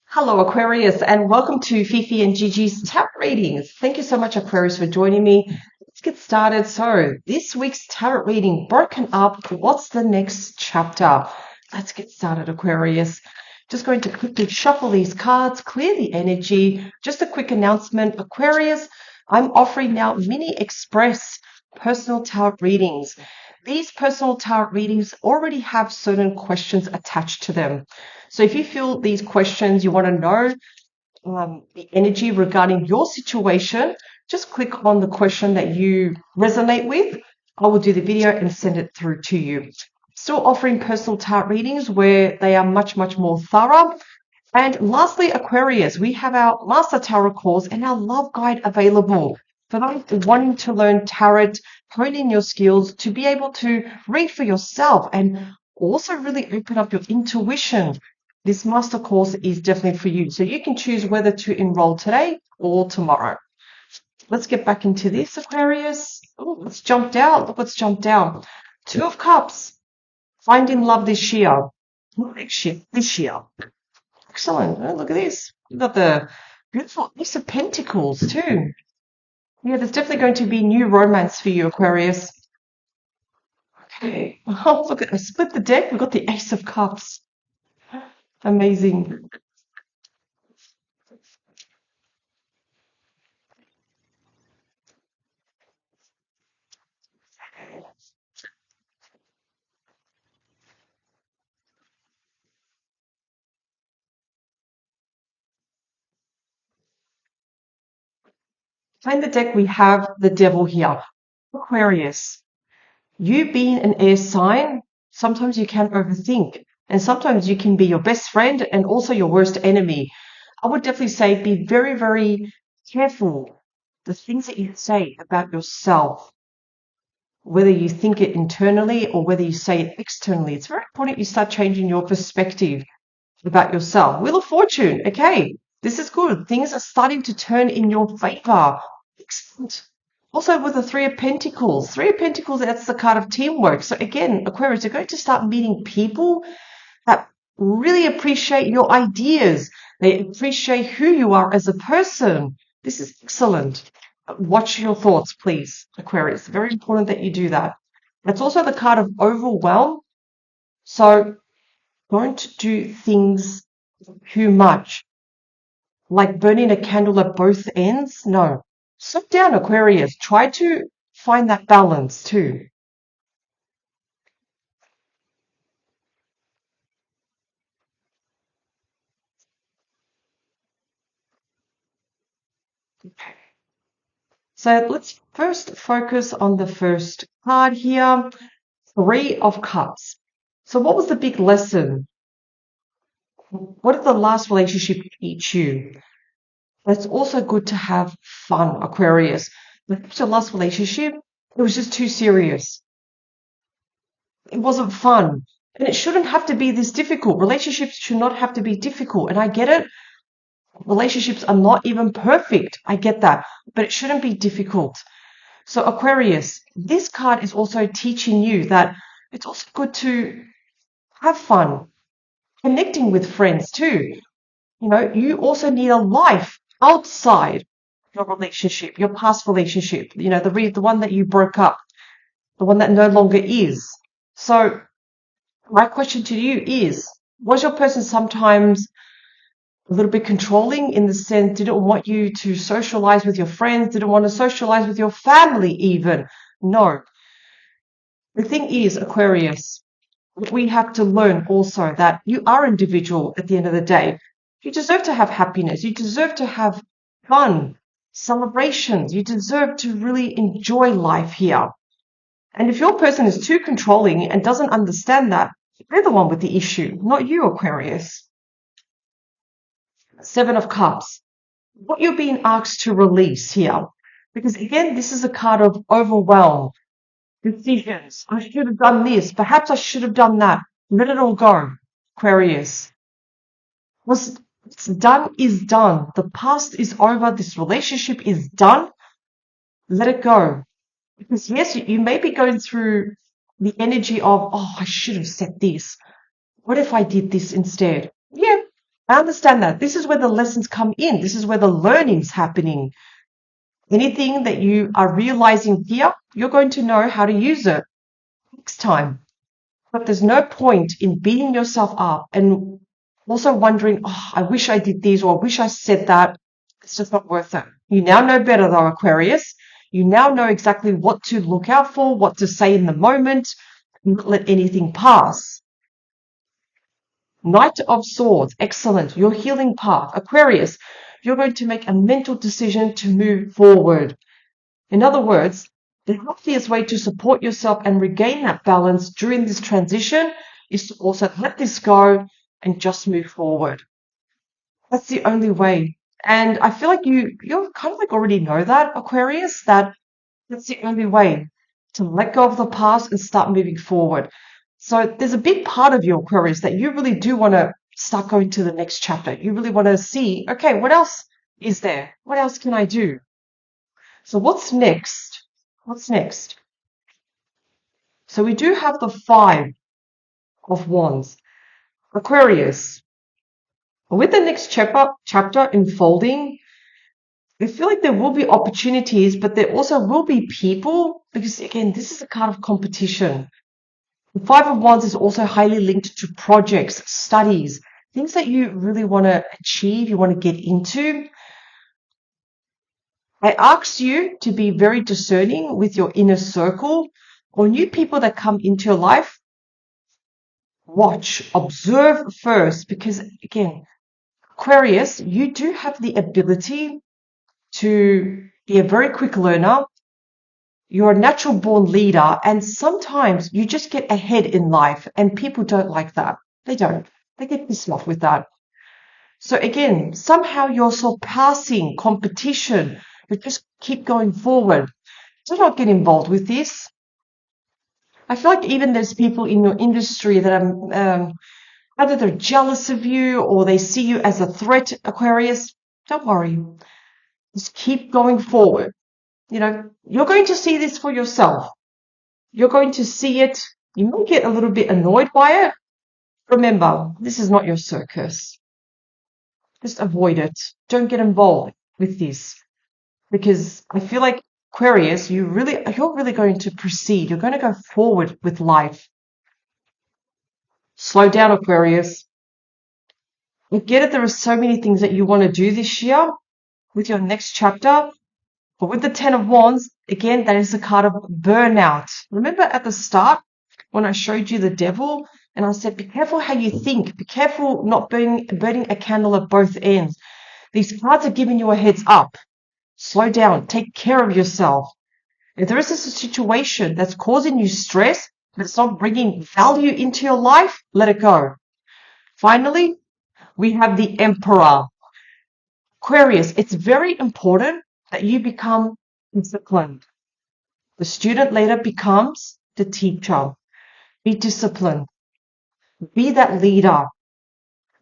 Hello, Aquarius, and welcome to Fifi and Gigi's tarot readings. Thank you so much, Aquarius, for joining me. Let's get started. So, this week's tarot reading broken up. What's the next chapter? Let's get started, Aquarius. Just going to quickly shuffle these cards, clear the energy. Just a quick announcement, Aquarius. I'm offering now mini express personal tarot readings. These personal tarot readings already have certain questions attached to them. So if you feel these questions, you want to know the energy regarding your situation, just click on the question that you resonate with. I will do the video and send it through to you. Still offering personal tarot readings where they are much, much more thorough. And lastly, Aquarius, we have our Master Tarot course and our Love Guide available for those wanting to learn tarot, hone in your skills, to be able to read for yourself and also really open up your intuition. This master course is definitely for you. So you can choose whether to enroll today or tomorrow. Let's get back into this, Aquarius. Oh, let's jump down. Look what's jumped down. Two of Cups. Finding love this year. Not next year, this year. Excellent. Oh, look at this. We've got the beautiful Ace of Pentacles too. Yeah, there's definitely going to be new romance for you, Aquarius. Okay. Oh, look at I split the deck. We've got the Ace of Cups. Amazing. Behind the deck, we have the Devil here. Aquarius. You being an air sign, sometimes you can overthink, and sometimes you can be your best friend and also your worst enemy. I would definitely say be very, very careful the things that you say about yourself, whether you think it internally or whether you say it externally. It's very important you start changing your perspective about yourself. Wheel of Fortune, okay, this is good. Things are starting to turn in your favor. Excellent. Also with the Three of Pentacles. Three of Pentacles, that's the card of teamwork. So again, Aquarius, you're going to start meeting people that really appreciate your ideas. They appreciate who you are as a person. This is excellent. Watch your thoughts, please, Aquarius. Very important that you do that. That's also the card of overwhelm. So don't do things too much, like burning a candle at both ends. No. Slow down, Aquarius. Try to find that balance too. Okay. So let's first focus on the first card here, Three of Cups. So what was the big lesson? What did the last relationship teach you? It's also good to have fun, Aquarius. Perhaps your last relationship, it was just too serious. It wasn't fun. And it shouldn't have to be this difficult. Relationships should not have to be difficult. And I get it. Relationships are not even perfect. I get that. But it shouldn't be difficult. So Aquarius, this card is also teaching you that it's also good to have fun, connecting with friends too. You know, you also need a life outside your relationship, your past relationship, you know, the one that you broke up, the one that no longer is. So my question to you is, was your person sometimes a little bit controlling in the sense didn't want you to socialize with your friends, didn't want to socialize with your family even? No. The thing is, Aquarius, we have to learn also that you are individual at the end of the day. You deserve to have happiness. You deserve to have fun, celebrations. You deserve to really enjoy life here. And if your person is too controlling and doesn't understand that, they're the one with the issue, not you, Aquarius. Seven of Cups. What you're being asked to release here. Because again, this is a card of overwhelm, decisions. I should have done this. Perhaps I should have done that. Let it all go, Aquarius. What's done is done. The past is over. This relationship is done. Let it go. Because yes, you may be going through the energy of, oh, I should have said this. What if I did this instead? Yeah, I understand that. This is where the lessons come in. This is where the learning's happening. Anything that you are realizing here, you're going to know how to use it next time. But there's no point in beating yourself up and also wondering, oh, I wish I did this or I wish I said that. It's just not worth it. You now know better though, Aquarius. You now know exactly what to look out for, what to say in the moment, not let anything pass. Knight of Swords, excellent. Your healing path. Aquarius, you're going to make a mental decision to move forward. In other words, the healthiest way to support yourself and regain that balance during this transition is to also let this go and just move forward. That's the only way. And I feel like you're kind of like already know that, Aquarius, that that's the only way to let go of the past and start moving forward. So there's a big part of you, Aquarius, that you really do want to start going to the next chapter. You really want to see, okay, what else is there? What else can I do? So what's next? What's next? So we do have the Five of Wands. Aquarius, with the next chapter unfolding, I feel like there will be opportunities, but there also will be people, because again, this is a card of competition. The Five of Wands is also highly linked to projects, studies, things that you really want to achieve, you want to get into. I ask you to be very discerning with your inner circle or new people that come into your life. Watch, observe first, because again, Aquarius, you do have the ability to be a very quick learner. You're a natural born leader, and sometimes you just get ahead in life, and people don't like that. They don't. They get pissed off with that. So again, somehow you're surpassing competition. You just keep going forward. Do not get involved with this. I feel like even there's people in your industry that are either they're jealous of you or they see you as a threat, Aquarius. Don't worry. Just keep going forward. You know, you're going to see this for yourself. You're going to see it. You may get a little bit annoyed by it. Remember, this is not your circus. Just avoid it. Don't get involved with this, because I feel like Aquarius, you're really going to proceed. You're going to go forward with life. Slow down, Aquarius. I get it. There are so many things that you want to do this year with your next chapter. But with the Ten of Wands, again, that is a card of burnout. Remember at the start when I showed you the Devil and I said, be careful how you think. Be careful not burning a candle at both ends. These cards are giving you a heads up. Slow down. Take care of yourself. If there is a situation that's causing you stress, but it's not bringing value into your life, let it go. Finally, we have the Emperor. Aquarius, it's very important that you become disciplined. The student later becomes the teacher. Be disciplined. Be that leader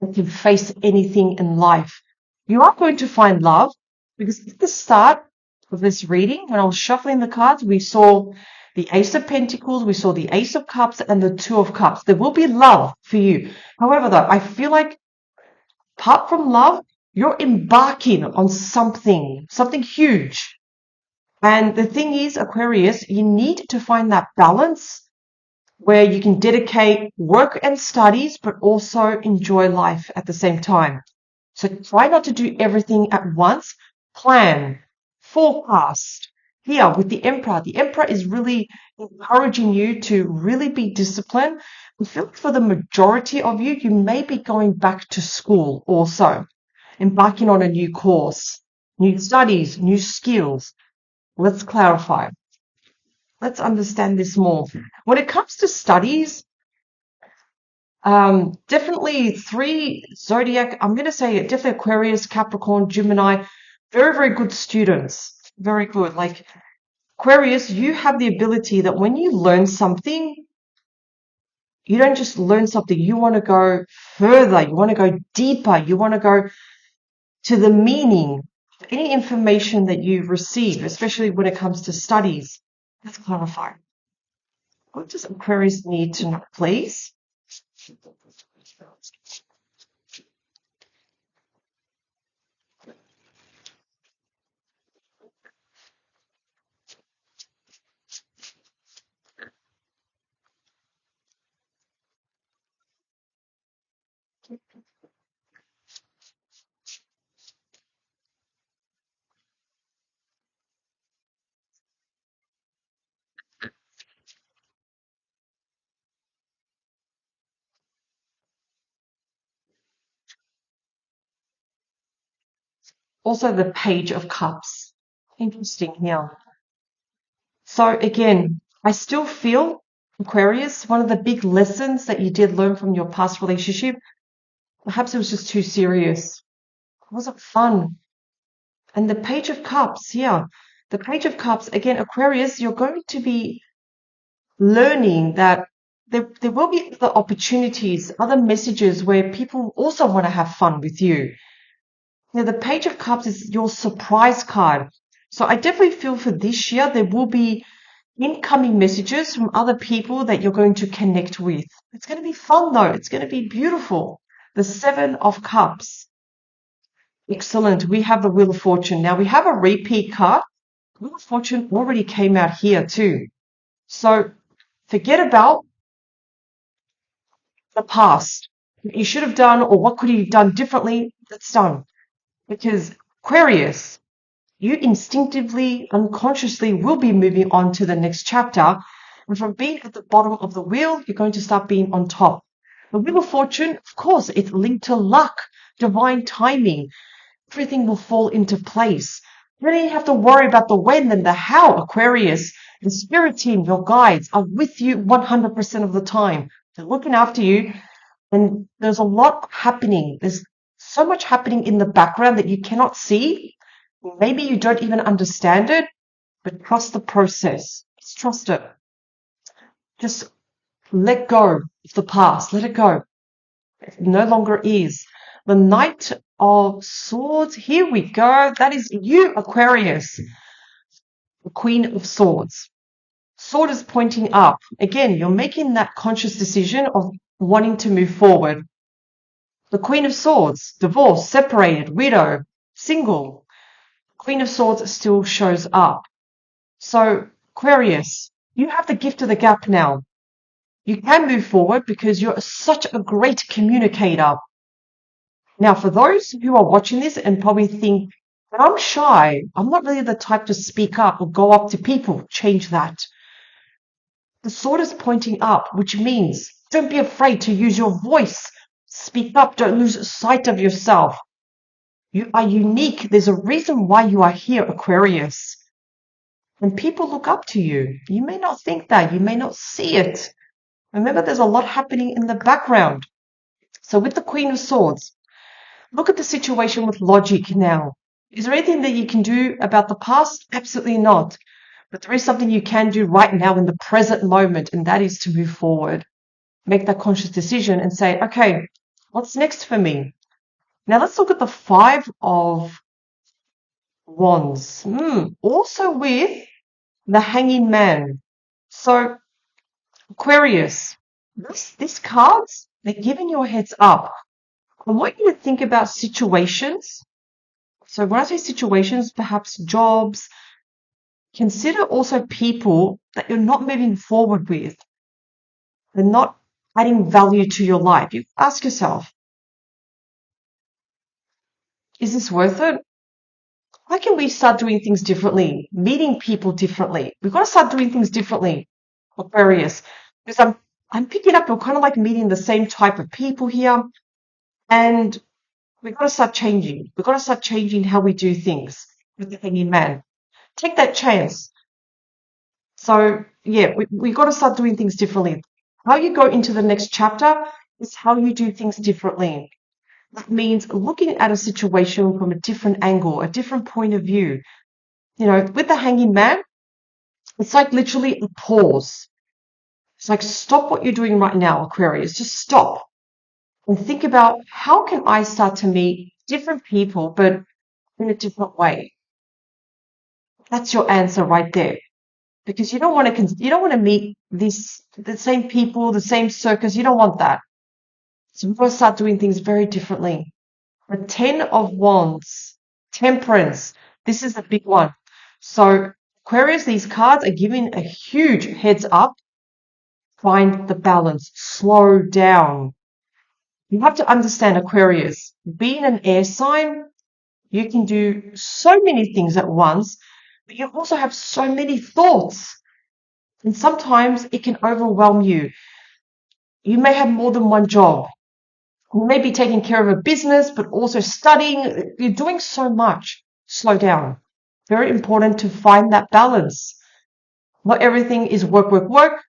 that can face anything in life. You are going to find love, because at the start of this reading, when I was shuffling the cards, we saw the Ace of Pentacles, we saw the Ace of Cups, and the Two of Cups. There will be love for you. However, though, I feel like apart from love, you're embarking on something huge. And the thing is, Aquarius, you need to find that balance where you can dedicate work and studies, but also enjoy life at the same time. So try not to do everything at once. Plan, forecast. Here with the Emperor is really encouraging you to really be disciplined. I feel like for the majority of you, you may be going back to school also, embarking on a new course, new studies, new skills. Let's clarify. Let's understand this more. When it comes to studies, definitely 3 zodiac, I'm going to say definitely Aquarius, Capricorn, Gemini, very, very good students. Very good. Like Aquarius, you have the ability that when you learn something, you don't just learn something, you want to go further, you want to go deeper, you want to go to the meaning of any information that you receive, especially when it comes to studies. Let's clarify. What does Aquarius need to know, please? Also the Page of Cups. Interesting here. So again, I still feel, Aquarius, one of the big lessons that you did learn from your past relationship, perhaps it was just too serious. It wasn't fun. And the Page of Cups, yeah. The Page of Cups, again, Aquarius, you're going to be learning that there will be other opportunities, other messages where people also want to have fun with you. Now, the Page of Cups is your surprise card. So I definitely feel for this year, there will be incoming messages from other people that you're going to connect with. It's going to be fun though. It's going to be beautiful. The Seven of Cups. Excellent. We have the Wheel of Fortune. Now we have a repeat card. Wheel of Fortune already came out here too. So forget about the past. What you should have done or what could you have done differently. That's done. Because Aquarius, you instinctively, unconsciously will be moving on to the next chapter. And from being at the bottom of the wheel, you're going to start being on top. The Wheel of Fortune, of course, it's linked to luck, divine timing. Everything will fall into place. You don't even have to worry about the when and the how, Aquarius. The spirit team, your guides, are with you 100% of the time. They're looking after you. And there's a lot happening. There's so much happening in the background that you cannot see. Maybe you don't even understand it, but trust the process. Just trust it. Just let go of the past. Let it go. It no longer is. The Knight of Swords. Here we go. That is you, Aquarius. The Queen of Swords. Sword is pointing up. Again, you're making that conscious decision of wanting to move forward. The Queen of Swords. Divorced, separated, widow, single. Queen of Swords still shows up. So, Aquarius, you have the gift of the gap now. You can move forward because you're such a great communicator. Now, for those who are watching this and probably think, but I'm shy, I'm not really the type to speak up or go up to people, change that. The sword is pointing up, which means don't be afraid to use your voice. Speak up, don't lose sight of yourself. You are unique. There's a reason why you are here, Aquarius. And people look up to you. You may not think that. You may not see it. Remember, there's a lot happening in the background. So with the Queen of Swords, look at the situation with logic now. Is there anything that you can do about the past? Absolutely not. But there is something you can do right now in the present moment, and that is to move forward. Make that conscious decision and say, okay, what's next for me? Now let's look at the Five of Wands. Also with the Hanging Man. So Aquarius, these cards, they're giving you a heads up. I want you to think about situations. So when I say situations, perhaps jobs, consider also people that you're not moving forward with. They're not adding value to your life. You ask yourself, is this worth it? Why can we start doing things differently? Meeting people differently. We've got to start doing things differently, Aquarius. Because I'm picking up, you're kind of like meeting the same type of people here. And we've got to start changing. We've got to start changing how we do things with the Hanging Man. Take that chance. So, yeah, we've got to start doing things differently. How you go into the next chapter is how you do things differently. That means looking at a situation from a different angle, a different point of view. You know, with the Hanging Man, it's like literally a pause. It's like, stop what you're doing right now, Aquarius. Just stop and think about how can I start to meet different people, but in a different way. That's your answer right there. Because you don't want to meet the same people, the same circus. You don't want that. So we've got to start doing things very differently. The 10 of Wands, Temperance. This is a big one. So Aquarius, these cards are giving a huge heads up. Find the balance. Slow down. You have to understand, Aquarius, being an air sign, you can do so many things at once, but you also have so many thoughts. And sometimes it can overwhelm you. You may have more than one job. You may be taking care of a business, but also studying. You're doing so much. Slow down. Very important to find that balance. Not everything is work, work, work.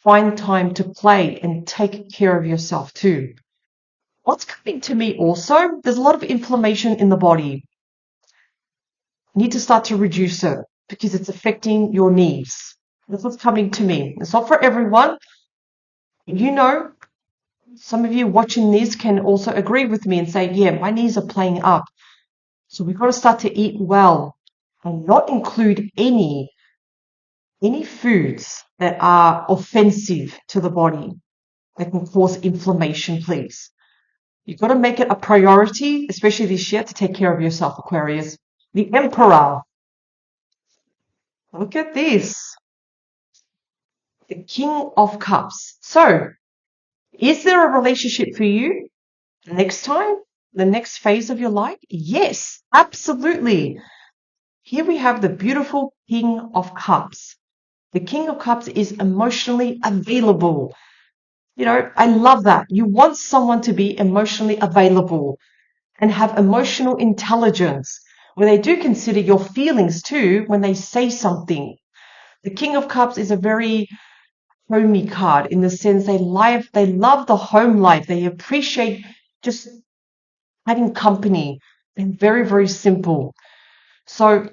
Find time to play and take care of yourself too. What's coming to me also, there's a lot of inflammation in the body. You need to start to reduce it because it's affecting your knees. That's what's coming to me. It's not for everyone. You know, some of you watching this can also agree with me and say, yeah, my knees are playing up. So we've got to start to eat well and not include any foods that are offensive to the body that can cause inflammation, please. You've got to make it a priority, especially this year, to take care of yourself, Aquarius. The Emperor. Look at this. The King of Cups. So, is there a relationship for you next time? The next phase of your life? Yes, absolutely. Here we have the beautiful King of Cups. The King of Cups is emotionally available. You know, I love that. You want someone to be emotionally available and have emotional intelligence, where they do consider your feelings too when they say something. The King of Cups is a very homey card in the sense they love the home life. They appreciate just having company. They're very, very simple. So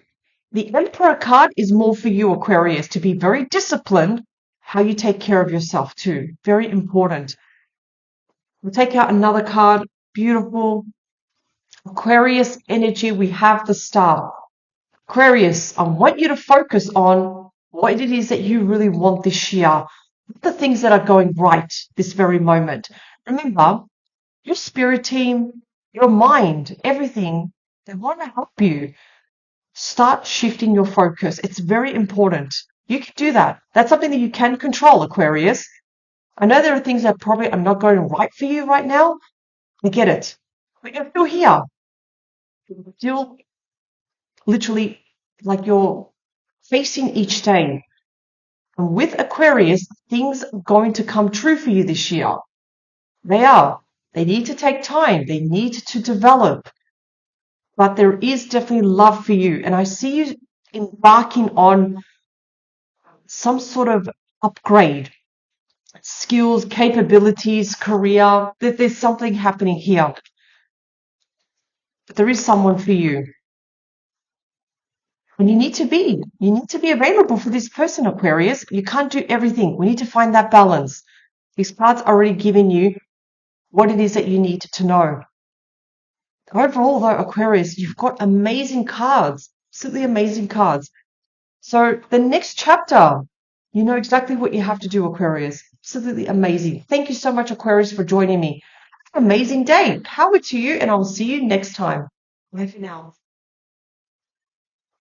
the Emperor card is more for you, Aquarius, to be very disciplined how you take care of yourself too. Very important. We'll take out another card. Beautiful. Aquarius energy, we have the Star. Aquarius, I want you to focus on what it is that you really want this year. The things that are going right this very moment. Remember, your spirit team, your mind, everything, they want to help you. Start shifting your focus. It's very important. You can do that. That's something that you can control, Aquarius. I know there are things that probably are not going right for you right now. I get it. But you're still here. You're still literally like you're facing each day. And with Aquarius, things are going to come true for you this year. They are. They need to take time. They need to develop. But there is definitely love for you. And I see you embarking on some sort of upgrade, skills, capabilities, career. There's something happening here. But there is someone for you. And you need to be available for this person, Aquarius. You can't do everything. We need to find that balance. These cards are already giving you what it is that you need to know. Overall, though, Aquarius, you've got amazing cards, absolutely amazing cards. So the next chapter, you know exactly what you have to do, Aquarius. Absolutely amazing. Thank you so much, Aquarius, for joining me. Have an amazing day. Power to you, and I will see you next time. Bye for now.